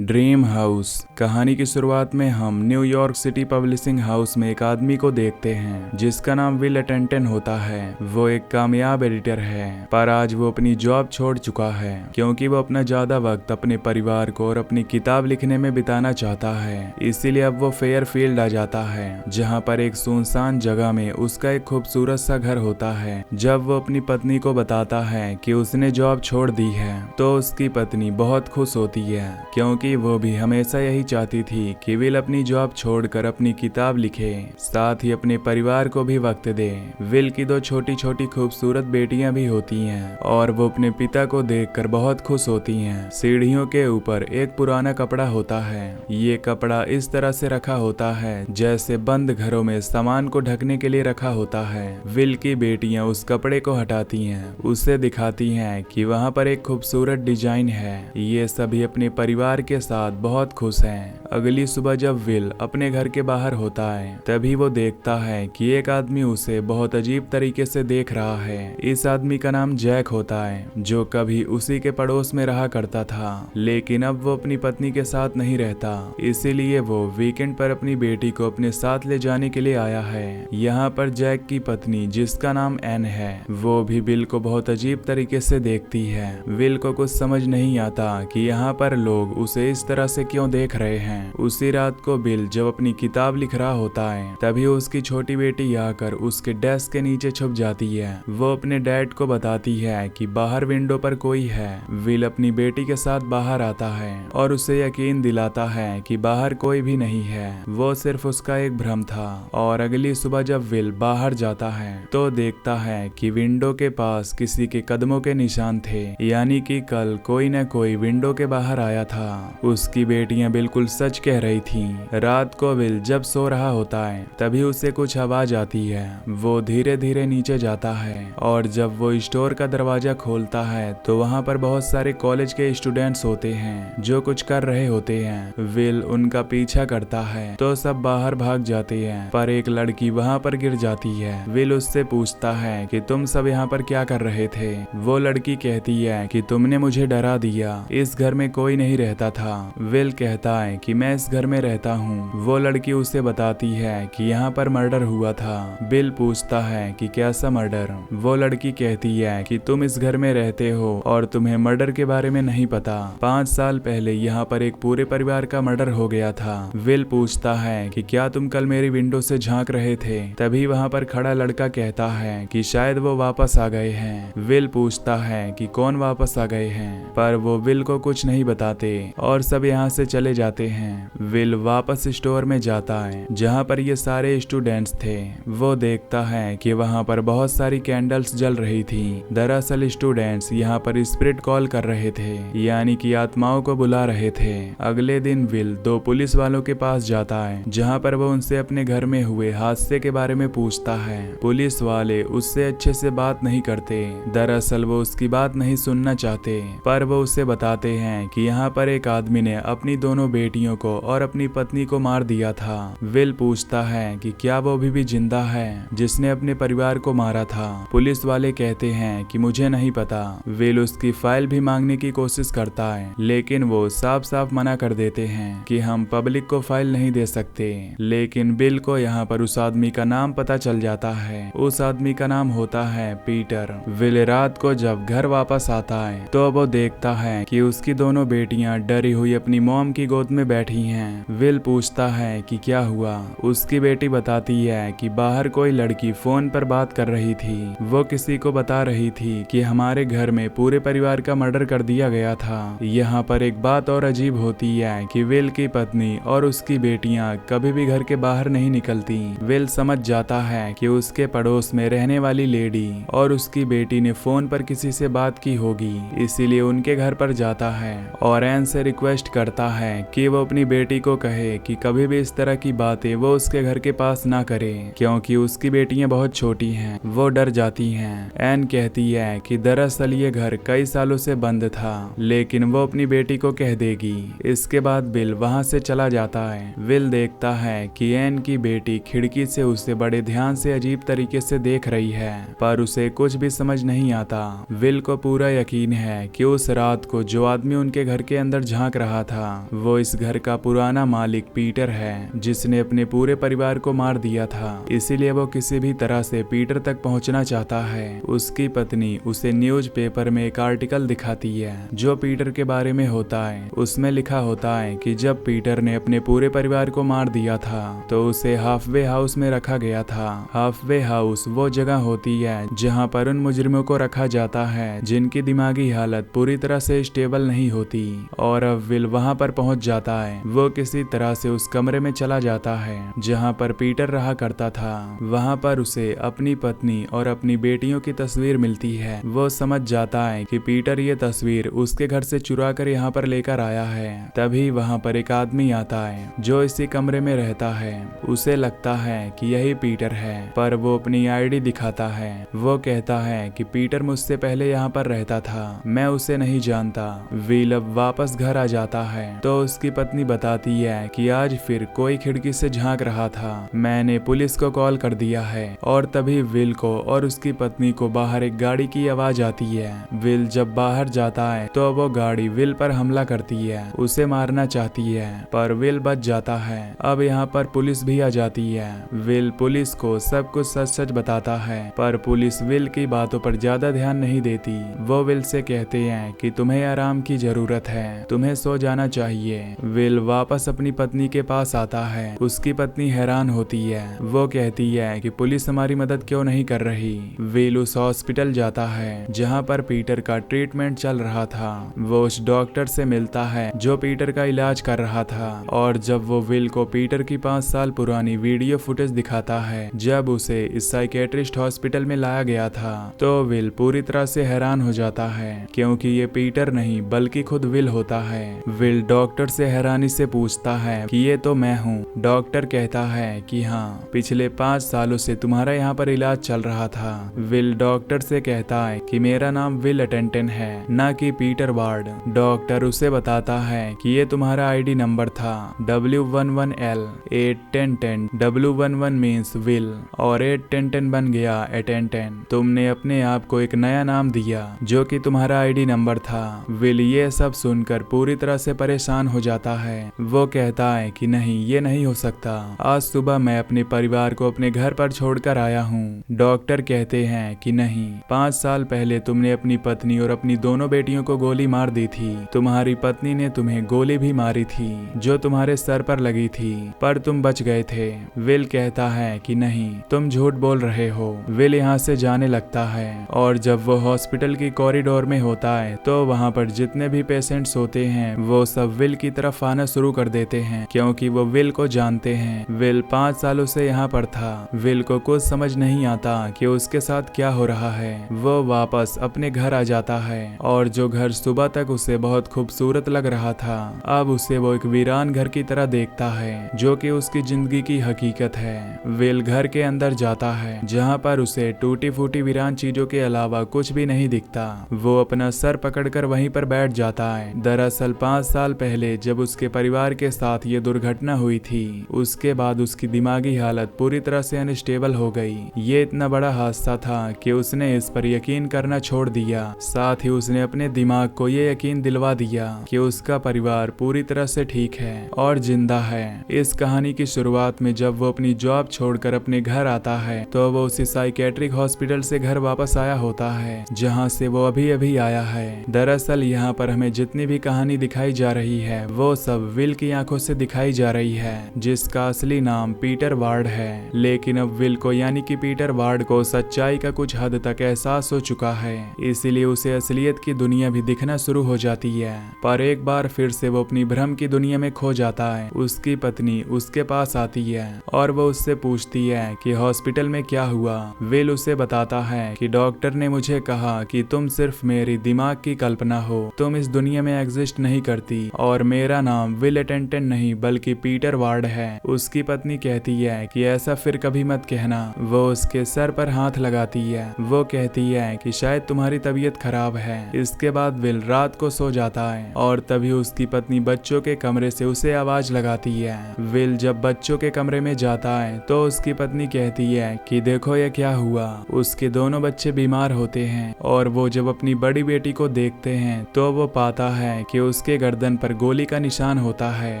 Dream house. कहानी की शुरुआत में हम न्यूयॉर्क सिटी पब्लिशिंग हाउस में एक आदमी को देखते हैं जिसका नाम विल अटेंटन होता है। वो एक कामयाब एडिटर है, पर आज वो अपनी जॉब छोड़ चुका है क्योंकि वो अपना ज्यादा वक्त अपने परिवार को और अपनी किताब लिखने में बिताना चाहता है। इसीलिए अब वो फेयरफील्ड आ जाता है, जहाँ पर एक सुनसान जगह में उसका एक खूबसूरत सा घर होता है। जब वो अपनी पत्नी को बताता है कि उसने जॉब छोड़ दी है तो उसकी पत्नी बहुत खुश होती है क्योंकि वो भी हमेशा यही चाहती थी कि विल अपनी जॉब छोड़कर अपनी किताब लिखे, साथ ही अपने परिवार को भी वक्त दे। विल की 2 छोटी छोटी खूबसूरत बेटियां भी होती हैं और वो अपने पिता को देखकर बहुत खुश होती हैं। सीढ़ियों के ऊपर एक पुराना कपड़ा होता है। ये कपड़ा इस तरह से रखा होता है जैसे बंद घरों में सामान को ढकने के लिए रखा होता है। विल की बेटियां उस कपड़े को हटाती हैं, उसे दिखाती हैं कि वहाँ पर एक खूबसूरत डिजाइन है। ये सभी अपने परिवार के साथ बहुत खुश हैं। अगली सुबह जब विल अपने घर के बाहर होता है तभी वो देखता है कि एक आदमी उसे बहुत अजीब तरीके से देख रहा है। इस आदमी का नाम जैक होता है, जो कभी उसी के पड़ोस में रहा करता था, लेकिन अब वो अपनी पत्नी के साथ नहीं रहता। इसीलिए वो वीकेंड पर अपनी बेटी को अपने साथ ले जाने के लिए आया है। यहाँ पर जैक की पत्नी, जिसका नाम एन है, वो भी विल को बहुत अजीब तरीके से देखती है। विल को कुछ समझ नहीं आता कि यहाँ पर लोग उसे इस तरह से क्यों देख रहे हैं। उसी रात को विल जब अपनी किताब लिख रहा होता है तभी उसकी छोटी बेटी आकर उसके डेस्क के नीचे छुप जाती है। वो अपने डैड को बताती है कि बाहर विंडो पर कोई है। विल अपनी बेटी के साथ बाहर आता है और उसे यकीन दिलाता है कि बाहर कोई भी नहीं है, वो सिर्फ उसका एक भ्रम था। और अगली सुबह जब विल बाहर जाता है तो देखता है कि विंडो के पास किसी के कदमों के निशान थे, यानी कि कल कोई न कोई विंडो के बाहर आया था। उसकी बेटियां बिल्कुल सच कह रही थीं। रात को विल जब सो रहा होता है तभी उसे कुछ आवाज आती है। वो धीरे धीरे नीचे जाता है और जब वो स्टोर का दरवाजा खोलता है तो वहाँ पर बहुत सारे कॉलेज के स्टूडेंट्स होते हैं जो कुछ कर रहे होते हैं। विल उनका पीछा करता है तो सब बाहर भाग जाते हैं, पर एक लड़की वहाँ पर गिर जाती है। विल उससे पूछता है कि तुम सब यहाँ पर क्या कर रहे थे। वो लड़की कहती है कि तुमने मुझे डरा दिया, इस घर में कोई नहीं रहता था। विल कहता है कि मैं इस घर में रहता हूँ। वो लड़की उसे बताती है कि यहाँ पर मर्डर हुआ था। विल पूछता है कि कैसा मर्डर। वो लड़की कहती है कि तुम इस घर में रहते हो और तुम्हें मर्डर के बारे में नहीं पता। 5 साल पहले यहाँ पर एक पूरे परिवार का मर्डर हो गया था। विल पूछता है कि क्या तुम कल मेरी विंडो से झांक रहे थे। तभी वहाँ पर खड़ा लड़का कहता है कि शायद वो वापस आ गए हैं। विल पूछता है कि कौन वापस आ गए हैं, पर वो विल को कुछ नहीं बताते और सब यहाँ से चले जाते हैं। विल वापस स्टोर में जाता है जहाँ पर ये सारे स्टूडेंट्स थे। वो देखता है कि वहाँ पर बहुत सारी कैंडल्स जल रही थी। दरअसल स्टूडेंट्स यहाँ पर स्पिरिट कॉल कर रहे थे, यानी कि आत्माओं को बुला रहे थे। अगले दिन विल 2 पुलिस वालों के पास जाता है जहाँ पर वो उनसे अपने घर में हुए हादसे के बारे में पूछता है। पुलिस वाले उससे अच्छे से बात नहीं करते। दरअसल वो उसकी बात नहीं सुनना चाहते, पर वो उसे बताते हैं कि यहाँ पर एक आदमी ने अपनी दोनों बेटियों को और अपनी पत्नी को मार दिया था। विल पूछता है कि क्या वो अभी भी जिंदा है जिसने अपने परिवार को मारा था। पुलिस वाले कहते हैं कि मुझे नहीं पता। विल उसकी फाइल भी मांगने की कोशिश करता है, लेकिन वो साफ साफ मना कर देते हैं कि हम पब्लिक को फाइल नहीं दे सकते। लेकिन विल को यहाँ पर उस आदमी का नाम पता चल जाता है। उस आदमी का नाम होता है पीटर। विल रात को जब घर वापस आता है तो वो देखता है कि उसकी दोनों बेटियां डरी हुई अपनी मॉम की गोद में बैठी हैं। विल पूछता है कि क्या हुआ। उसकी बेटी बताती है कि बाहर कोई लड़की फोन पर बात कर रही थी। वो किसी को बता रही थी कि हमारे घर में पूरे परिवार का मर्डर कर दिया गया था। यहाँ पर एक बात और अजीब होती है कि विल की पत्नी और उसकी बेटियां कभी भी घर के बाहर नहीं निकलती। विल समझ जाता है कि उसके पड़ोस में रहने वाली लेडी और उसकी बेटी ने फोन पर किसी से बात की होगी, इसीलिए उनके घर पर जाता है और एन से रिक्वेस्ट करता है कि वो अपनी बेटी को कहे कि कभी भी इस तरह की बातें वो उसके घर के पास ना करे, क्योंकि उसकी बेटियां बहुत छोटी हैं, वो डर जाती हैं। एन कहती है कि दरअसल ये घर कई सालों से बंद था, लेकिन वो अपनी बेटी को कह देगी। इसके बाद विल वहां से चला जाता है। विल देखता है कि एन की बेटी खिड़की से उसे बड़े ध्यान से अजीब तरीके से देख रही है, पर उसे कुछ भी समझ नहीं आता। विल को पूरा यकीन है कि उस रात को जो आदमी उनके घर के अंदर झांक झांक रहा था। वो इस घर का पुराना मालिक पीटर है, जिसने अपने पूरे परिवार को मार दिया था। इसीलिए वो किसी भी तरह से पीटर तक पहुंचना चाहता है। उसकी पत्नी उसे न्यूज़पेपर में एक आर्टिकल दिखाती है जो पीटर के बारे में होता है। उसमें लिखा होता है कि जब पीटर ने अपने पूरे परिवार को मार दिया था तो उसे हाफवे हाउस में रखा गया था। हाफवे हाउस वो जगह होती है जहां पर उन मुजरिमों को रखा जाता है जिनकी दिमागी हालत पूरी तरह से स्टेबल नहीं होती। और अब विल वहां पर पहुंच जाता है। वो किसी तरह से उस कमरे में चला जाता है जहां पर पीटर रहा करता था। वहां पर उसे अपनी पत्नी और अपनी बेटियों की तस्वीर मिलती है। वो समझ जाता है कि पीटर ये तस्वीर उसके घर से चुरा कर यहाँ पर लेकर आया है। तभी वहां पर एक आदमी आता है जो इसी कमरे में रहता है। उसे लगता है कि यही पीटर है, पर वो अपनी आईडी दिखाता है। वो कहता है कि पीटर मुझसे पहले यहाँ पर रहता था, मैं उसे नहीं जानता। विल अब वापस घर आ जाता है तो उसकी पत्नी बताती है कि आज फिर कोई खिड़की से झांक रहा था। मैंने पुलिस को कॉल कर दिया है। और तभी विल को और उसकी पत्नी को बाहर एक गाड़ी की आवाज आती है। विल जब बाहर जाता है तो वो गाड़ी विल पर हमला करती है, उसे मारना चाहती है, पर विल बच जाता है। अब यहाँ पर पुलिस भी आ जाती है। विल पुलिस को सब कुछ सच सच बताता है, पर पुलिस विल की बातों पर ज्यादा ध्यान नहीं देती। वो विल से कहते हैं कि तुम्हें आराम की जरूरत है, तुम्हें सो जाना चाहिए। विल वापस अपनी पत्नी के पास आता है। उसकी पत्नी हैरान होती है। वो कहती है कि पुलिस हमारी मदद क्यों नहीं कर रही। विल उस हॉस्पिटल जाता है जहाँ पर पीटर का ट्रीटमेंट चल रहा था। वो उस डॉक्टर से मिलता है जो पीटर का इलाज कर रहा था। और जब वो विल को पीटर की 5 साल पुरानी वीडियो फुटेज दिखाता है जब उसे इस साइकेट्रिस्ट हॉस्पिटल में लाया गया था, तो विल पूरी तरह से हैरान हो जाता है क्योंकि ये पीटर नहीं बल्कि खुद विल होता है। विल डॉक्टर से हैरानी से पूछता है कि ये तो मैं हूँ। डॉक्टर कहता है कि हाँ, पिछले 5 सालों से तुम्हारा यहाँ पर इलाज चल रहा था। विल डॉक्टर से कहता है कि मेरा नाम विल एटेंटन है, ना कि पीटर वार्ड। डॉक्टर उसे बताता है कि ये तुम्हारा आईडी नंबर था W11L 81010। W11 मीन्स विल और 81010 बन गया एटेंटन। तुमने अपने आप को एक नया नाम दिया जो कि तुम्हारा आईडी नंबर था। विल ये सब सुनकर पूरी तरह से परेशान हो जाता है। वो कहता है कि नहीं, ये नहीं हो सकता। आज सुबह मैं अपने परिवार को अपने घर पर छोड़कर आया हूँ। डॉक्टर कहते हैं कि नहीं, 5 साल पहले तुमने अपनी पत्नी और अपनी दोनों बेटियों को गोली मार दी थी। तुम्हारी पत्नी ने तुम्हें गोली भी मारी थी जो तुम्हारे सर पर लगी थी, पर तुम बच गए थे। विल कहता है कि नहीं, तुम झूठ बोल रहे हो। विल यहाँ से जाने लगता है और जब वो हॉस्पिटल की कॉरिडोर में होता है तो वहाँ पर जितने भी पेशेंट्स होते हैं वो सब विल की तरफ आना शुरू कर देते हैं क्योंकि वो विल को जानते हैं। विल 5 सालों से यहाँ पर था। विल को कुछ समझ नहीं आता कि उसके साथ क्या हो रहा है। वो वापस अपने घर आ जाता है और जो घर सुबह तक उसे बहुत खूबसूरत लग रहा था, अब उसे वो एक वीरान घर की तरह देखता है जो कि उसकी जिंदगी की हकीकत है। विल घर के अंदर जाता है जहाँ पर उसे टूटी फूटी वीरान चीजों के अलावा कुछ भी नहीं दिखता। वो अपना सर पकड़कर वहीं पर बैठ जाता है। दरअसल 5 साल पहले जब उसके परिवार के साथ ये दुर्घटना हुई थी, उसके बाद उसकी दिमागी हालत पूरी तरह से अनस्टेबल हो गई। ये इतना बड़ा हादसा था कि उसने इस पर यकीन करना छोड़ दिया। साथ ही उसने अपने दिमाग को ये यकीन दिलवा दिया कि उसका परिवार पूरी तरह से ठीक है और जिंदा है। इस कहानी की शुरुआत में जब वो अपनी जॉब छोड़कर अपने घर आता है तो वो उसी साइकेट्रिक हॉस्पिटल से घर वापस आया होता है जहाँ से वो अभी अभी आया है। दरअसल यहाँ पर हमें जितनी भी कहानी दिखाई जा रही है वो सब विल की आंखों से दिखाई जा रही है, जिसका असली नाम पीटर वार्ड है। लेकिन अब विल को यानी कि पीटर वार्ड को सच्चाई का कुछ हद तक एहसास हो चुका है, इसीलिए उसे असलियत की दुनिया भी दिखना शुरू हो जाती है। पर एक बार फिर से वो अपनी भ्रम की दुनिया में खो जाता है। उसकी पत्नी उसके पास आती है और वो उससे पूछती है कि हॉस्पिटल में क्या हुआ। विल उसे बताता है कि डॉक्टर ने मुझे कहा कि तुम सिर्फ मेरी दिमाग की कल्पना हो, तुम इस दुनिया में एग्जिस्ट नहीं करती और मेरा नाम विल एटेंटन नहीं बल्कि पीटर वार्ड है। उसकी पत्नी कहती है कि ऐसा फिर कभी मत कहना। वो उसके सर पर हाथ लगाती है। वो कहती है कि शायद तुम्हारी तबीयत खराब है। इसके बाद विल रात को सो जाता है और तभी उसकी पत्नी बच्चों के कमरे से उसे आवाज लगाती है। विल जब बच्चों के कमरे में जाता है तो उसकी पत्नी कहती है कि देखो ये क्या हुआ। उसके दोनों बच्चे बीमार होते हैं और वो जब अपनी बड़ी बेटी को देखते हैं तो वो पाता है कि उसके गर्दन पर गोली का निशान होता है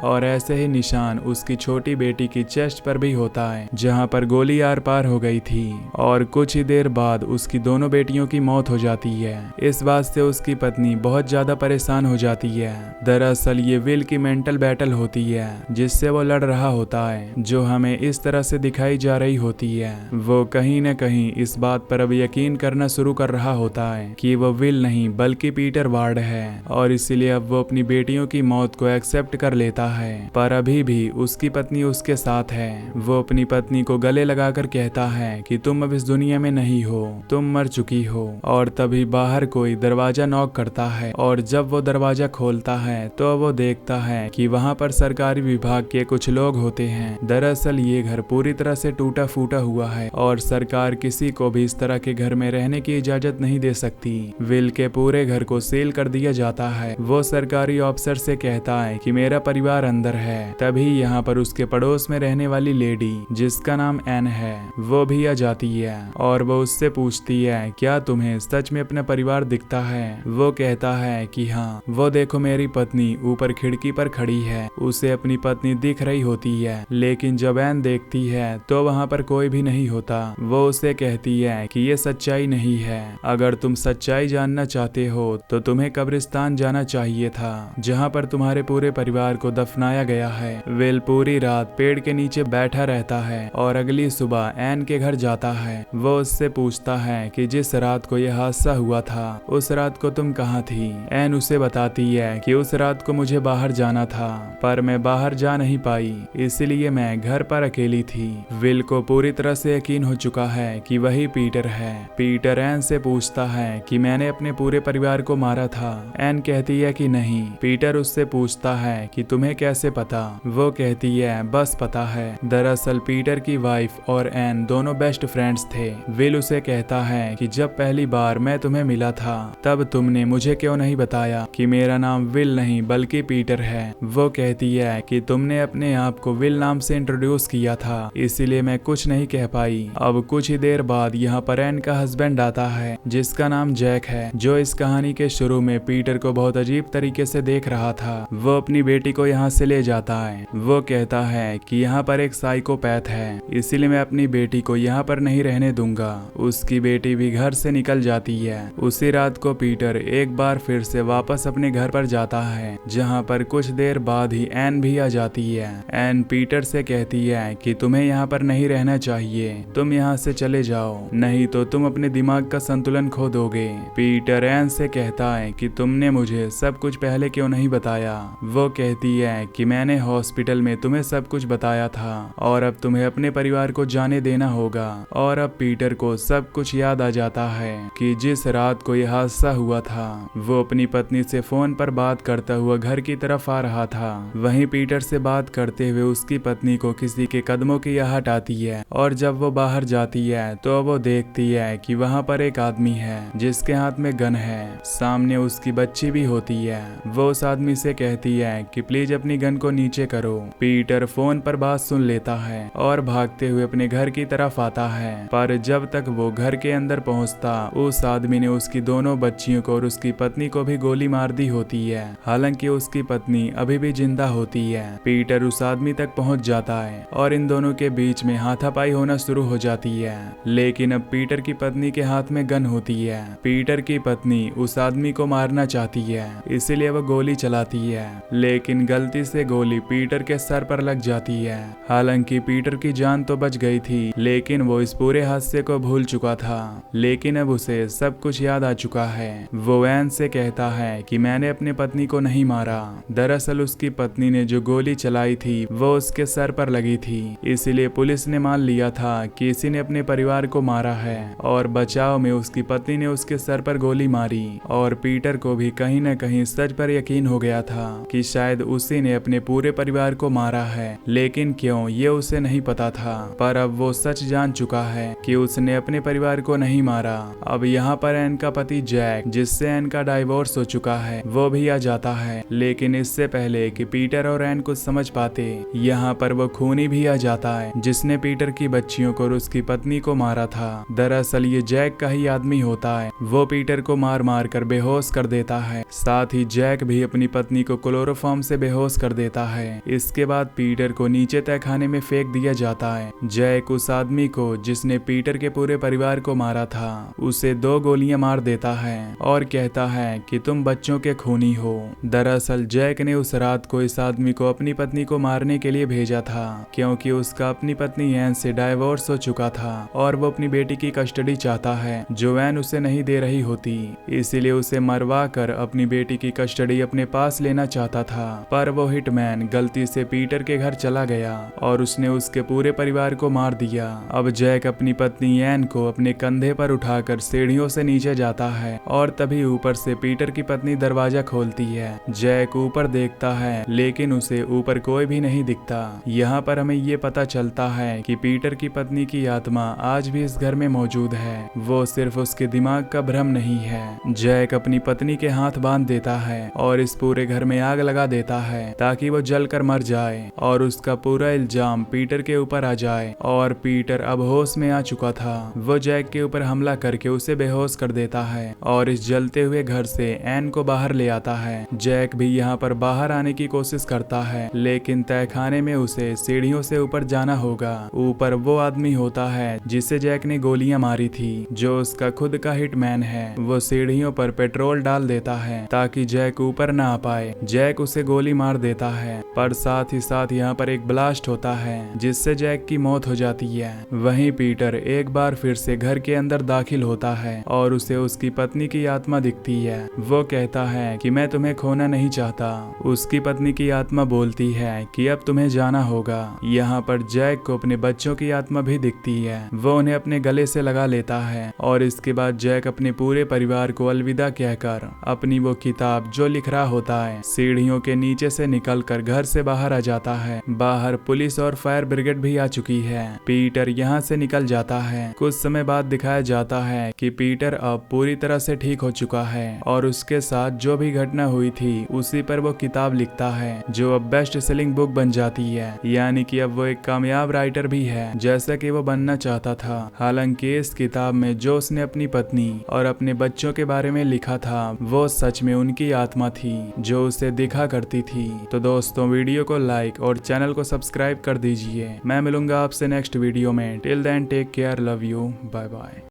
और ऐसे ही निशान उसकी छोटी बेटी की चेस्ट पर भी होता है जहां पर गोली आर पार हो गई थी। और कुछ ही देर बाद उसकी दोनों बेटियों की मौत हो जाती है। इस बात से उसकी पत्नी बहुत ज्यादा परेशान हो जाती है। दरअसल ये विल की मेंटल बैटल होती है जिससे वो लड़ रहा होता है, जो हमें इस तरह से दिखाई जा रही होती है। वो कहीं न कहीं इस बात पर अब यकीन करना शुरू कर रहा होता है कि वो विल नहीं बल्कि पीटर वार्ड है और इसीलिए अब वो अपनी बेटियों की मौत को एक्सेप्ट कर लेता है। पर अभी भी उसकी पत्नी उसके साथ है। वो अपनी पत्नी को गले लगाकर कहता है कि तुम अब इस दुनिया में नहीं हो, तुम मर चुकी हो। और तभी बाहर कोई दरवाजा नॉक करता है और जब वो दरवाजा खोलता है तो वो देखता है कि वहाँ पर सरकारी विभाग के कुछ लोग होते हैं। दरअसल ये घर पूरी तरह से टूटा फूटा हुआ है और सरकार किसी को भी इस तरह के घर में रहने की इजाजत नहीं दे सकती। विल के पूरे घर को सील कर दिया जाता है। वो सरकारी ऑफिसर से कहता है कि मेरा परिवार अंदर है। तभी यहाँ पर उसके पड़ोस में रहने वाली लेडी जिसका नाम एन है वो भी आ जाती है और वो उससे पूछती है क्या तुम्हें सच में अपना परिवार दिखता है। वो कहता है कि हाँ। वो देखो मेरी पत्नी ऊपर खिड़की पर खड़ी है। उसे अपनी पत्नी दिख रही होती है, लेकिन जब एन देखती है तो वहाँ पर कोई भी नहीं होता। वो उसे कहती है कि ये सच्चाई नहीं है। अगर तुम सच्चाई जानना चाहते हो तो तुम्हें कब्रिस्तान जाना चाहिए था जहाँ पर तुम्हारे पूरे परिवार को दफनाया गया है। विल पूरी रात पेड़ के नीचे बैठा रहता है और अगली सुबह एन के घर जाता है। वो उससे पूछता है कि जिस रात को यह हादसा हुआ था उस रात को तुम कहाँ थी। एन उसे बताती है कि उस रात को मुझे बाहर जाना था पर मैं बाहर जा नहीं पाई, इसलिए मैं घर पर अकेली थी। विल को पूरी तरह से यकीन हो चुका है कि वही पीटर है। पीटर एन से पूछता है कि मैंने अपने पूरे परिवार को मारा था। एन कहती है कि नहीं। पीटर उससे पूछता है कि तुम्हें कैसे पता। वो कहती है बस पता है। दरअसल पीटर की वाइफ और एन दोनों बेस्ट फ्रेंड्स थे। विल उसे कहता है कि जब पहली बार मैं तुम्हें मिला था तब तुमने मुझे क्यों नहीं बताया कि मेरा नाम विल नहीं बल्कि पीटर है। वो कहती है कि तुमने अपने आप को विल नाम से इंट्रोड्यूस किया था, इसीलिए मैं कुछ नहीं कह पाई। अब कुछ ही देर बाद यहाँ पर एन का हस्बैंड आता है जिसका नाम जैक है, जो इस कहानी के शुरू में पीटर को बहुत अजीब तरीके से देख रहा था। वो अपनी बेटी को यहाँ से ले जाता है। वो कहता है कि यहाँ पर एक साइकोपैथ है, इसीलिए मैं अपनी बेटी को यहाँ पर नहीं रहने दूंगा। उसकी बेटी भी घर से निकल जाती है। उसी रात को पीटर एक बार फिर से वापस अपने घर पर जाता है, जहाँ पर कुछ देर बाद ही एन भी आ जाती है। एन पीटर से कहती है कि तुम्हें यहाँ पर नहीं रहना चाहिए, तुम यहाँ से चले जाओ, नहीं तो तुम अपने दिमाग का संतुलन खो दोगे। पीटर एन से कहता है कि तुमने मुझे सब कुछ पहले क्यों नहीं बताया। वो कहती है कि मैंने हॉस्पिटल में तुम्हें सब कुछ बताया था और अब तुम्हें अपने परिवार को जाने देना होगा। और अब पीटर को सब कुछ याद आ जाता है कि जिस रात को यह हादसा हुआ था वो अपनी पत्नी से फोन पर बात करता हुआ घर की तरफ आ रहा था। वहीं पीटर से बात करते हुए उसकी पत्नी को किसी के कदमों की आहट आती है और जब वो बाहर जाती है तो वो देखती है कि वहाँ पर एक आदमी है जिसके हाथ में गन है। सामने उसकी बच्ची भी होती है। वो उस आदमी से कहती है कि प्लीज अपनी गन को नीचे करो। पीटर फोन पर बात सुन लेता है और भागते हुए अपने घर की तरफ आता है, पर जब तक वो घर के अंदर पहुंचता उस आदमी ने उसकी दोनों बच्चियों को और उसकी पत्नी को भी गोली मार दी होती है। हालांकि उसकी पत्नी अभी भी जिंदा होती है। पीटर उस आदमी तक पहुंच जाता है और इन दोनों के बीच में हाथापाई होना शुरू हो जाती है, लेकिन अब पीटर की पत्नी के हाथ में गन होती है। पीटर की पत्नी उस आदमी को मारना चाहती है, इसीलिए वो गोली चलाती है, लेकिन गलती से गोली पीटर के सर पर लग जाती है। हालांकि पीटर की जान तो बच गई थी, लेकिन वो इस पूरे हादसे को भूल चुका था। लेकिन अब उसे सब कुछ याद आ चुका है। वो एन से कहता है कि मैंने अपने पत्नी को नहीं मारा। दरअसल उसकी पत्नी ने जो गोली चलाई थी वो उसके सर पर लगी थी, इसीलिए पुलिस ने मान लिया था कि किसी ने अपने परिवार को मारा है और बचाव में उसकी पत्नी ने उसके सर पर गोली मारी। और पीटर को भी कहीं न कहीं सच पर यकीन हो गया था कि शायद उसी ने अपने पूरे परिवार को मारा है, लेकिन क्यों ये उसे नहीं पता था। पर अब वो सच जान चुका है कि उसने अपने परिवार को नहीं मारा। अब यहाँ पर एन का पति जैक, जिससे एन का डाइवोर्स हो चुका है, वो भी आ जाता है, लेकिन इससे पहले कि पीटर और एन कुछ समझ पाते यहाँ पर वो खूनी भी आ जाता है जिसने पीटर की बच्चियों को और उसकी पत्नी को मारा था। दरअसल ये जैक का ही आदमी होता है। वो पीटर को मार मार कर बेहोश कर देता है। साथ ही जैक भी अपनी पत्नी को क्लोरोफॉर्म से बेहोश कर देता है। इसके बाद पीटर को नीचे तहखाने में फेंक दिया जाता है। जैक उस आदमी को जिसने पीटर के पूरे परिवार को मारा था उसे 2 गोलियां मार देता है और कहता है कि तुम बच्चों के खूनी हो। दरअसल जैक ने उस रात को इस आदमी को अपनी पत्नी को मारने के लिए भेजा था क्योंकि उसका अपनी पत्नी एन से डाइवोर्स हो चुका था और वो अपनी बेटी की कस्टडी चाहता है जो एन उसे नहीं दे रही होती। इसीलिए उसे मरवा कर अपनी बेटी की कस्टडी अपने पास लेना चाहता था। पर वो हिटमैन गलती से पीटर के घर चला गया और उसने उसके पूरे परिवार को मार दिया। अब जैक अपनी पत्नी एन को अपने कंधे पर उठाकर सीढ़ियों से नीचे जाता है और तभी ऊपर से पीटर की पत्नी दरवाजा खोलती है। जैक ऊपर देखता है लेकिन उसे ऊपर कोई भी नहीं दिखता। यहाँ पर हमें ये पता चलता है कि पीटर की पत्नी की आत्मा आज भी इस घर में मौजूद है, वो सिर्फ उसके दिमाग का भ्रम नहीं है। जैक अपनी पत्नी के हाथ बांध देता है और इस पूरे घर में आग लगा देता है ताकि वो जलकर मर जाए और उसका पूरा इल्जाम पीटर के ऊपर आ जाए। और पीटर अब होश में आ चुका था। वो जैक के ऊपर हमला करके उसे बेहोश कर देता है और इस जलते हुए घर से एन को बाहर ले आता है। जैक भी यहाँ पर बाहर आने की कोशिश करता है लेकिन तहखाने में उसे सीढ़ियों से ऊपर जाना होगा। ऊपर वो आदमी होता है जिसे जैक ने गोलियां मारी थी, जो उसका खुद का हिटमैन है। वो सीढ़ियों पर पेट्रोल डाल देता है ताकि जैक ऊपर ना आ पाए। जैक उसे गोली मार देता है पर साथ ही साथ यहाँ पर एक ब्लास्ट होता है जिससे जैक की मौत हो जाती है। वहीं पीटर एक बार फिर से घर के अंदर दाखिल होता है और उसे उसकी पत्नी की आत्मा दिखती है। वो कहता है कि मैं तुम्हें खोना नहीं चाहता। उसकी पत्नी की आत्मा बोलती है कि अब तुम्हें जाना होगा। यहाँ पर जैक को अपने बच्चों की आत्मा भी दिखती है। वो उन्हें अपने गले से लगा लेता है और इसके बाद जैक अपने पूरे परिवार को अलविदा कहकर अपनी वो किताब जो लिख रहा होता है सीढ़ियों के नीचे से निकलकर घर से बाहर आ जाता है। बाहर पुलिस और फायर ब्रिगेड भी आ चुकी है। पीटर यहाँ से निकल जाता है। कुछ समय बाद दिखाया जाता है कि पीटर अब पूरी तरह से ठीक हो चुका है और उसके साथ जो भी घटना हुई थी उसी पर वो किताब लिखता है जो अब बेस्ट सेलिंग बुक बन जाती है। यानी कि अब वो एक कामयाब राइटर भी है जैसा कि वो बनना चाहता था। हालांकि इस किताब में जो उसने अपनी पत्नी और अपने बच्चों के बारे में लिखा था वो सच में उनकी आत्मा थी जो उसे दिखा करती थी। तो दोस्तों वीडियो को लाइक और चैनल को सब्सक्राइब कर दीजिए। मैं मिलूंगा आपसे नेक्स्ट वीडियो में। Till then take care, love you, bye bye.